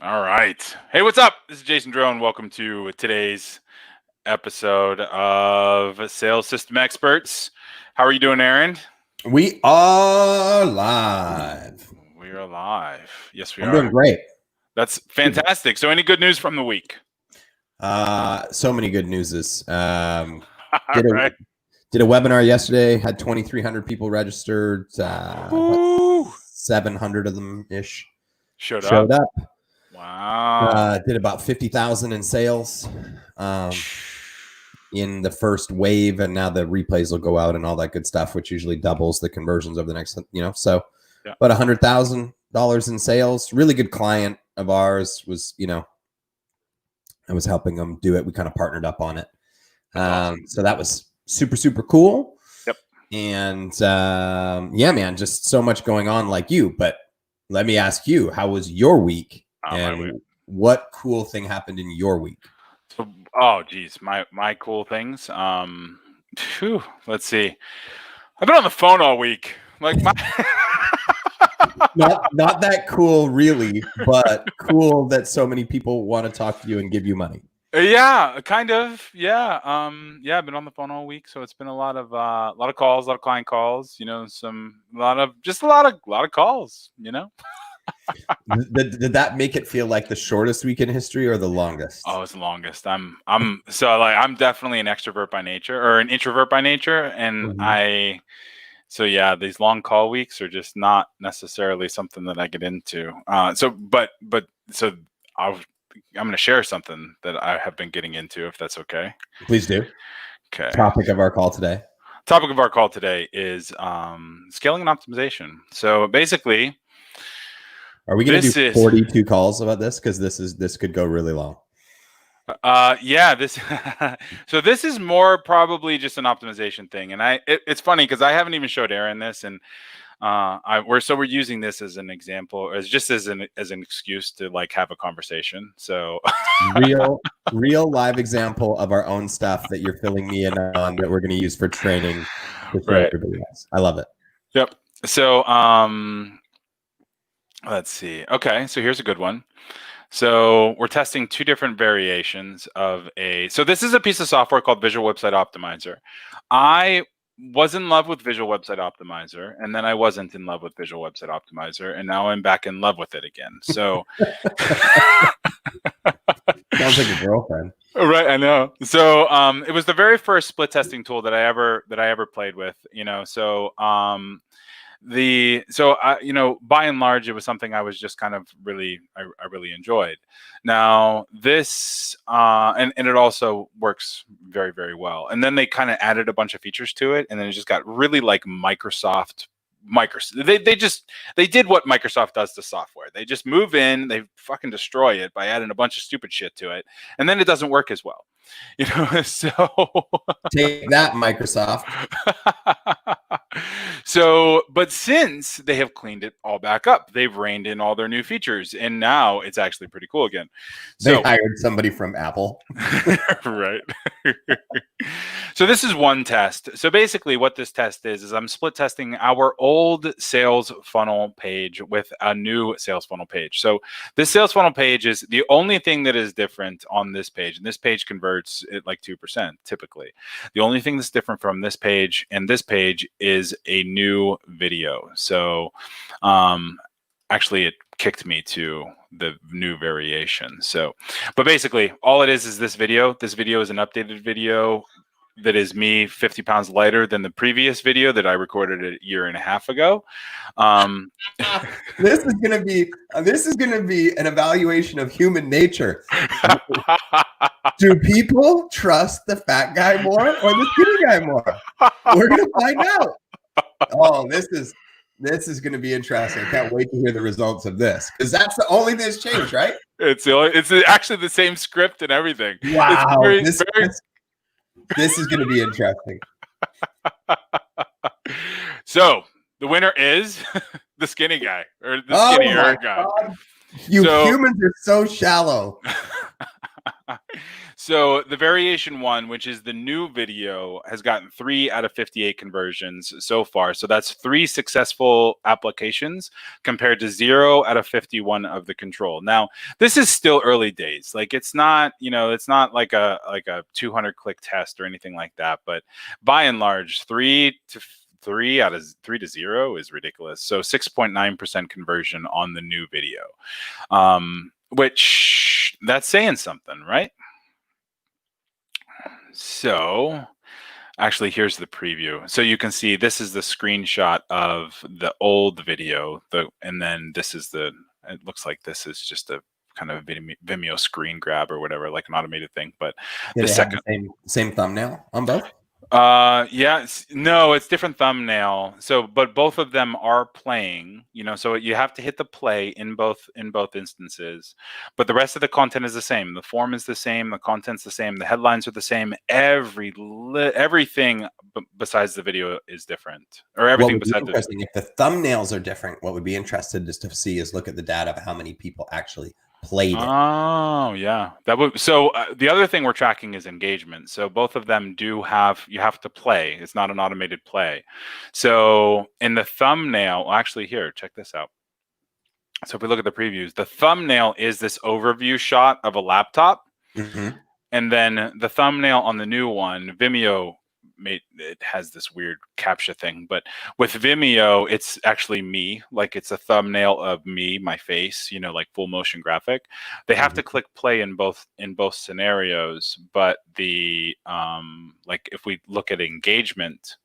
All right. Hey, what's up? This is Jason Drone. Welcome to today's episode of Sales System Experts. How are you doing, Aaron? We are live. We are live. Yes, we I'm are. doing great. That's fantastic. So, any good news from the week? So many good newses. All Did a right. did a webinar yesterday. Had 2,300 people registered. Woo! 700 of them ish Showed showed up. up. Wow. Did about 50,000 in sales in the first wave, and now the replays will go out and all that good stuff, which usually doubles the conversions over the next. So Yeah. about $100,000 in sales. Really good client of ours was, I was helping them do it. We kind of partnered up on it. Awesome. So that was super, super cool. Yep. And yeah, man, just so much going on like you. But let me ask you, how was your week? And what cool thing happened in your week? So, geez, my cool things. Let's see. I've been on the phone all week. Like my not that cool, really, but cool that so many people want to talk to you and give you money. Yeah, kind of. Yeah. Yeah, I've been on the phone all week, so it's been a lot of calls, a lot of client calls, a lot of calls, Did that make it feel like the shortest week in history or the longest? Oh, it's the longest. I'm definitely an extrovert by nature or an introvert by nature. And these long call weeks are just not necessarily something that I get into. I'm going to share something that I have been getting into, if that's okay. Please do. Okay. Topic of our call today is scaling and optimization. So basically, are we going to do 42 calls about this? Because this could go really long. So this is more probably just an optimization thing, and it's funny because I haven't even showed Aaron this, and we're using this as an example, as an excuse to like have a conversation. So real live example of our own stuff that you're filling me in on that we're going to use for training for everybody else. I love it. Yep. So let's see. Okay, so here's a good one. So we're testing two different variations of so this is a piece of software called Visual Website Optimizer. I was in love with Visual Website Optimizer, and then I wasn't in love with Visual Website Optimizer, and now I'm back in love with it again. So sounds like a girlfriend. Right, I know. So it was the very first split testing tool that I ever played with, by and large, it was something I was just kind of I really enjoyed. Now this, and it also works very, very well. And then they kind of added a bunch of features to it, and then it just got really like Microsoft. They did what Microsoft does to software. They just move in, they fucking destroy it by adding a bunch of stupid shit to it, and then it doesn't work as well. So take that, Microsoft. But since they have cleaned it all back up, they've reined in all their new features, and now it's actually pretty cool again. They hired somebody from Apple. Right. So this is one test. So basically what this test is I'm split testing our old sales funnel page with a new sales funnel page. So this sales funnel page is the only thing that is different on this page, and this page converts at like 2% typically. The only thing that's different from this page and this page is a new video. So actually it kicked me to the new variation. So, but basically all it is this video. This video is an updated video that is me 50 pounds lighter than the previous video that I recorded a year and a half ago. This is going to be an evaluation of human nature. Do people trust the fat guy more or the skinny guy more? We're going to find out. Oh, this is going to be interesting. I can't wait to hear the results of this, because that's the only thing that's changed, right? It's actually the same script and everything. Wow, this is going to be interesting. So the winner is the skinny guy, or the skinnier guy. God. Humans are so shallow. So the variation one, which is the new video, has gotten 3 out of 58 conversions so far. So that's 3 successful applications compared to 0 out of 51 of the control. Now, this is still early days. Like it's not, it's not like a 200 click test or anything like that. But by and large, 3 out of 3 to 0 is ridiculous. So 6.9% conversion on the new video, which that's saying something, right? So actually, here's the preview. So you can see this is the screenshot of the old video, and then this is it looks like this is just a kind of Vimeo screen grab or whatever, like an automated thing. But the second same thumbnail on both. Yeah, no, it's different thumbnail. So, but both of them are playing, so you have to hit the play in both instances, but the rest of the content is the same. The form is the same. The content's the same. The headlines are the same. Everything besides the video is different, or everything besides interesting. If the thumbnails are different, what would be interested just to see is look at the data of how many people actually played it. Oh yeah, that would. So the other thing we're tracking is engagement. So both of them you have to play. It's not an automated play. So in the thumbnail, actually here, check this out. So if we look at the previews, the thumbnail is this overview shot of a laptop, and then the thumbnail on the new one, Vimeo it has this weird captcha thing, but with Vimeo it's actually me, like it's a thumbnail of me, my face, like full motion graphic. They have to click play in both scenarios, but the like if we look at engagement,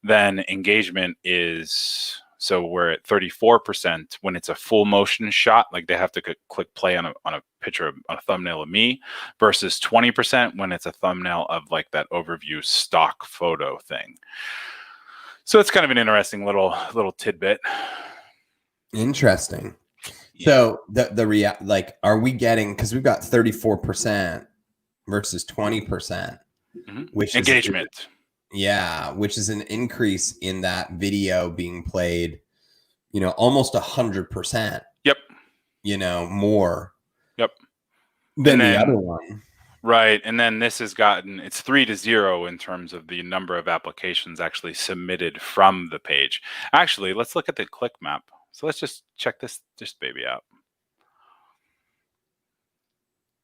then engagement is, so we're at 34% when it's a full motion shot, like they have to click play on a picture, on a thumbnail of me, versus 20% when it's a thumbnail of like that overview stock photo thing. So it's kind of an interesting little tidbit. Interesting. Yeah. So like, are we getting, because we've got 34% versus 20%, which engagement. Yeah, which is an increase in that video being played, almost 100%. Yep. More. Yep. Than the other one. Right. And then this has gotten, it's 3 to 0 in terms of the number of applications actually submitted from the page. Actually, let's look at the click map. So let's just check this baby out.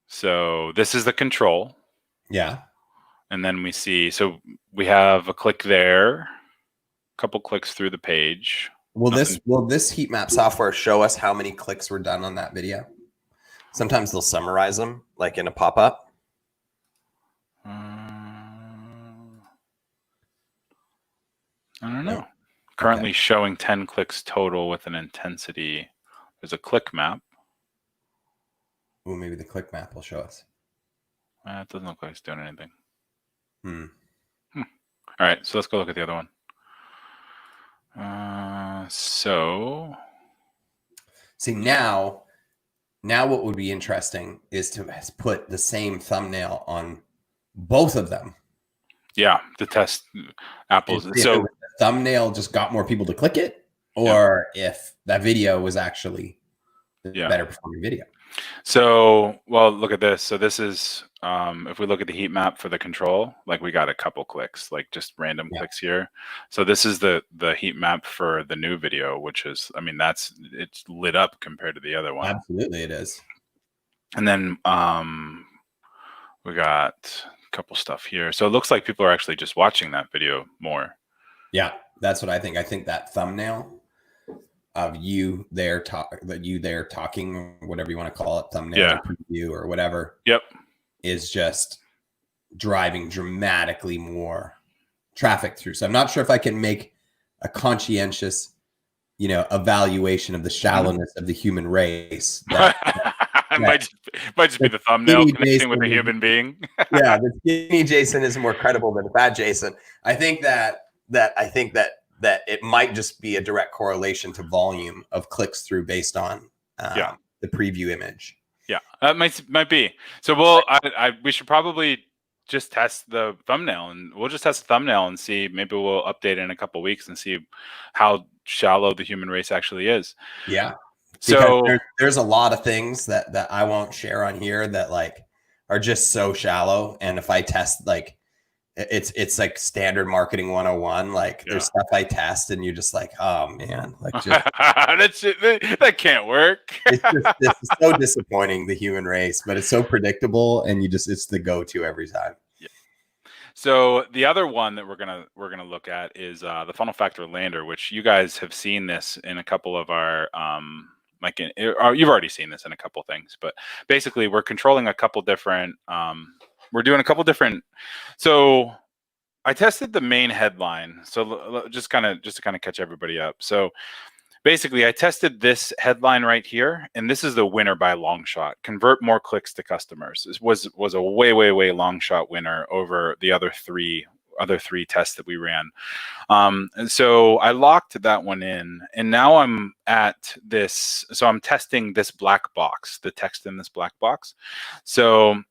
So this is the control. Yeah. And then we see, so we have a click there, a couple clicks through the page. Will this heat map software show us how many clicks were done on that video? Sometimes they'll summarize them, like in a pop-up. I don't know. Currently showing 10 clicks total with an intensity. There's a click map. Well, maybe the click map will show us. It doesn't look like it's doing anything. All right, so let's go look at the other one. So see, now what would be interesting is to put the same thumbnail on both of them. Yeah, to test apples. So the thumbnail just got more people to click it, or if that video was actually the better performing video. So, well, look at this. So this is, if we look at the heat map for the control, like we got a couple clicks, like just random clicks here. So this is the heat map for the new video, which is, I mean, it's lit up compared to the other one. Absolutely, it is. And then we got a couple stuff here. So it looks like people are actually just watching that video more. Yeah, that's what I think. I think that thumbnail of you there talking, whatever you want to call it, thumbnail or preview or whatever. Yep. Is just driving dramatically more traffic through. So I'm not sure if I can make a conscientious, evaluation of the shallowness of the human race. Might just be the thumbnail connecting with a human being. Yeah, the skinny Jason is more credible than the fat Jason. I think that it might just be a direct correlation to volume of clicks through based on the preview image. Yeah, that might be. So we should probably just test the thumbnail, and we'll just test the thumbnail and see. Maybe we'll update it in a couple of weeks and see how shallow the human race actually is. Yeah. So there's a lot of things that I won't share on here that, like, are just so shallow. And if I test, like, it's like standard marketing 101. Like there's stuff I test and you're just like, oh man, like just that can't work. it's so disappointing, the human race, but it's so predictable and it's the go-to every time. Yeah. So the other one that we're gonna look at is the funnel factor lander, which you guys have seen this in a couple of our you've already seen this in a couple things, but basically we're controlling a couple different we're doing a couple different. So I tested the main headline. So just to kind of catch everybody up. So basically I tested this headline right here, and this is the winner by a long shot. Convert more clicks to customers. This was a way long shot winner over the other three tests that we ran. And so I locked that one in, and now I'm at this. So I'm testing this black box, the text in this black box. So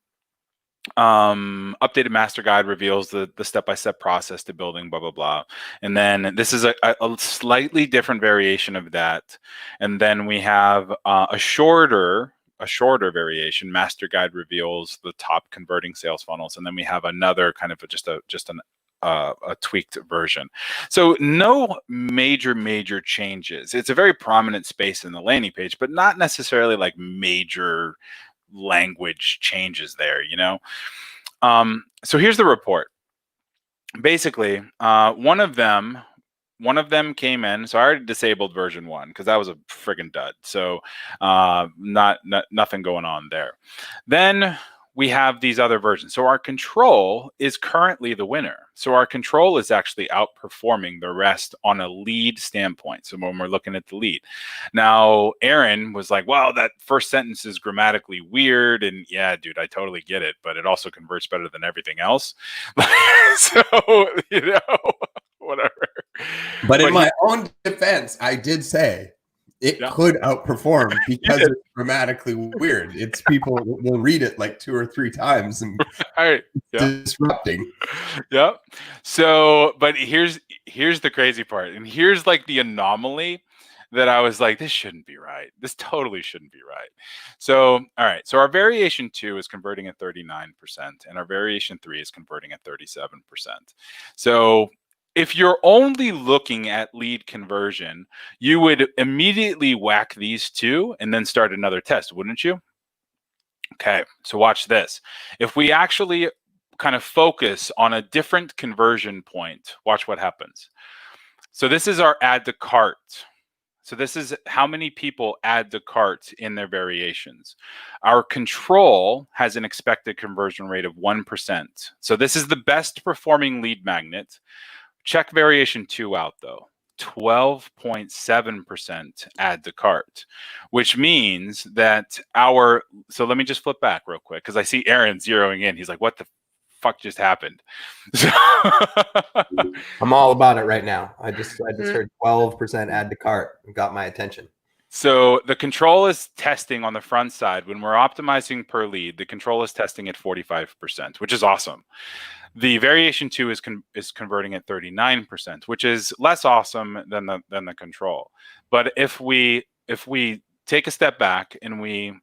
updated master guide reveals the step-by-step process to building blah blah blah, and then this is a slightly different variation of that, and then we have a shorter variation. Master guide reveals the top converting sales funnels, and then we have another kind of a tweaked version. So no major changes. It's a very prominent space in the landing page, but not necessarily like major language changes there, you know. So here's the report. Basically, one of them came in. So I already disabled version 1 because that was a friggin' dud. So nothing going on there. Then we have these other versions. So our control is currently the winner. So our control is actually outperforming the rest on a lead standpoint. So when we're looking at the lead. Now, Aaron was like, well, that first sentence is grammatically weird. And yeah, dude, I totally get it, but it also converts better than everything else. So, you know, whatever. But in my own defense, I did say it could outperform because it's grammatically weird. It's people will read it like 2 or 3 times and disrupting. Yep. So, but here's the crazy part, and here's like the anomaly that I was like, this shouldn't be right. This totally shouldn't be right. So, all right. So our variation 2 is converting at 39%, and our variation 3 is converting at 37%. So if you're only looking at lead conversion, you would immediately whack these two and then start another test, wouldn't you? Okay, so watch this. If we actually kind of focus on a different conversion point, watch what happens. So this is our add to cart. So this is how many people add to cart in their variations. Our control has an expected conversion rate of 1%. So this is the best performing lead magnet. Check variation 2 out though. 12.7% add to cart, which means that so let me just flip back real quick because I see Aaron zeroing in. He's like, what the fuck just happened? I'm all about it right now. I just heard 12% add to cart and got my attention. So the control is testing on the front side. When we're optimizing per lead, the control is testing at 45%, which is awesome. The variation 2 is converting at 39%, which is less awesome than the control. But if we take a step back and we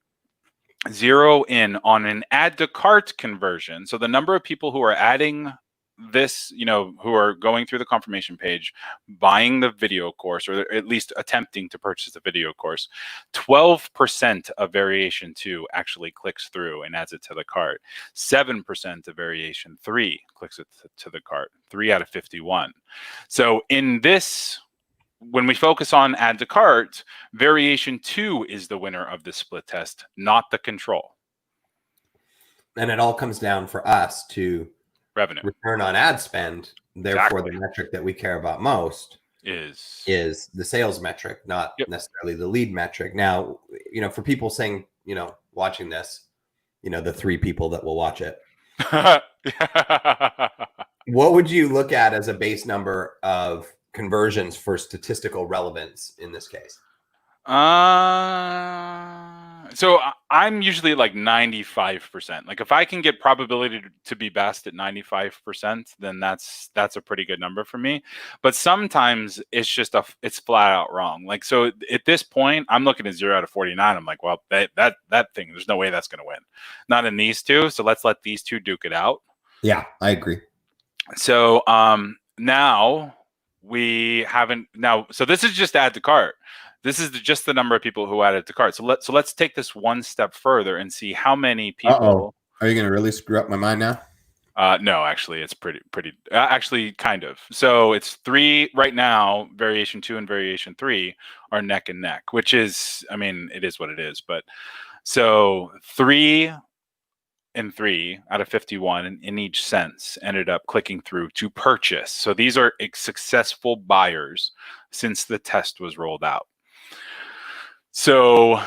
zero in on an add to cart conversion, so the number of people who are adding this, you know, who are going through the confirmation page, buying the video course, or at least attempting to purchase the video course, 12% of variation 2 actually clicks through and adds it to the cart. 7% of variation 3 clicks it to the cart. 3 out of 51. So in this, when we focus on add to cart, variation 2 is the winner of the split test, not the control. And it all comes down for us to revenue, return on ad spend. Therefore, the metric that we care about most is the sales metric, not necessarily the lead metric. Now, you know, for people saying, you know, watching this, you know, the 3 people that will watch it, what would you look at as a base number of conversions for statistical relevance in this case? So I'm usually like 95%. Like if I can get probability to be best at 95%, then that's a pretty good number for me. But sometimes it's just it's flat out wrong. Like, so at this point, I'm looking at 0 out of 49. I'm like, well, that thing, there's no way that's going to win. Not in these two. So let's let these two duke it out. Yeah, I agree. So now we haven't so this is just add to cart. This is just the number of people who added to cart. So let's take this one step further and see how many people. Are you going to really screw up my mind now? No, actually, it's pretty actually kind of. So it's 3 right now. Variation 2 and variation 3 are neck and neck, which is, I mean, it is what it is. But so 3 and 3 out of 51 in each sense ended up clicking through to purchase. So these are successful buyers since the test was rolled out. So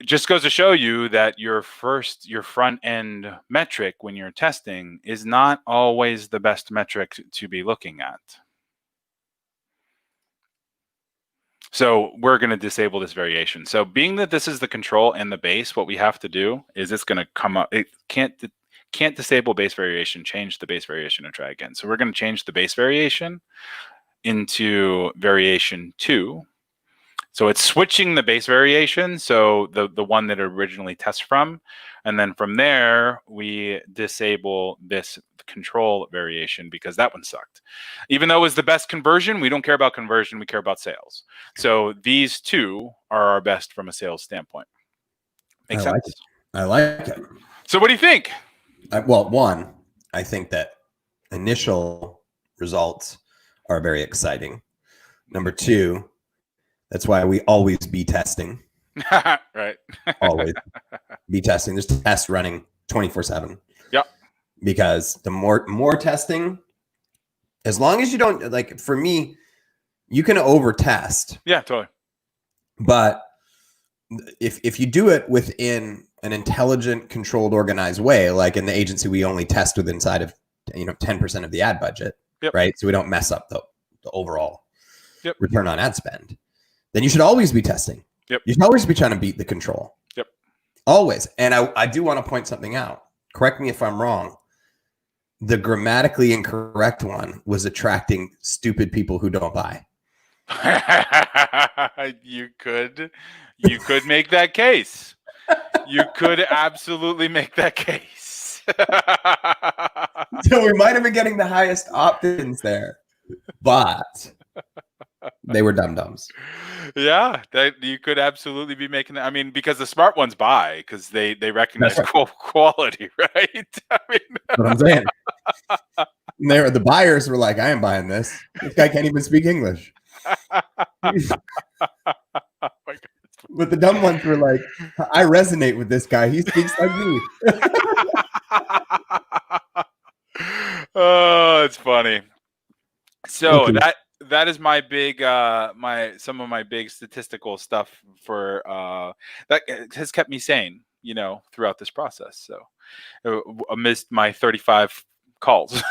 it just goes to show you that your front end metric when you're testing is not always the best metric to be looking at. So we're going to disable this variation. So being that this is the control and the base, what we have to do is it's going to come up. It can't disable base variation, change the base variation and try again. So we're going to change the base variation into variation 2. So it's switching the base variation, so the one that it originally tests from, and then from there we disable this control variation because that one sucked. Even though it was the best conversion, we don't care about conversion, we care about sales. So these two are our best from a sales standpoint. Make sense? I like it. So what do you think? Well, one, I think that initial results are very exciting. Number 2, that's why we always be testing. Right. Always be testing. There's tests running 24/7. Yeah. Because the more testing, as long as you don't, like, for me, you can over test. Yeah, totally. But if you do it within an intelligent, controlled, organized way, like in the agency, we only test with inside of 10% of the ad budget, yep. Right? So we don't mess up the overall yep. return on ad spend. Then you should always be testing. Yep. You should always be trying to beat the control. Yep. Always. And I do want to point something out. Correct me if I'm wrong. The grammatically incorrect one was attracting stupid people who don't buy. You could make that case. You could absolutely make that case. So we might have been getting the highest opt-ins there, but they were dum-dums. Yeah, that you could absolutely be making that. I mean, because the smart ones buy because they recognize quality, right? I mean, that's what I'm saying. The buyers were like, I am buying this. This guy can't even speak English. But the dumb ones were like, I resonate with this guy. He speaks like me. Oh, it's funny. So that is my big some of my big statistical stuff for that has kept me sane, throughout this process. So amidst my 35 calls.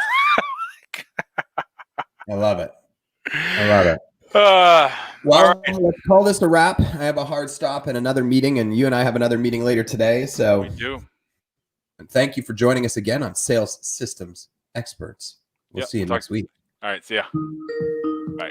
I love it. Well, right. Let's call this a wrap. I have a hard stop and another meeting, and you and I have another meeting later today. So we do. And thank you for joining us again on Sales Systems Experts. We'll see you next week. All right. See ya. Bye.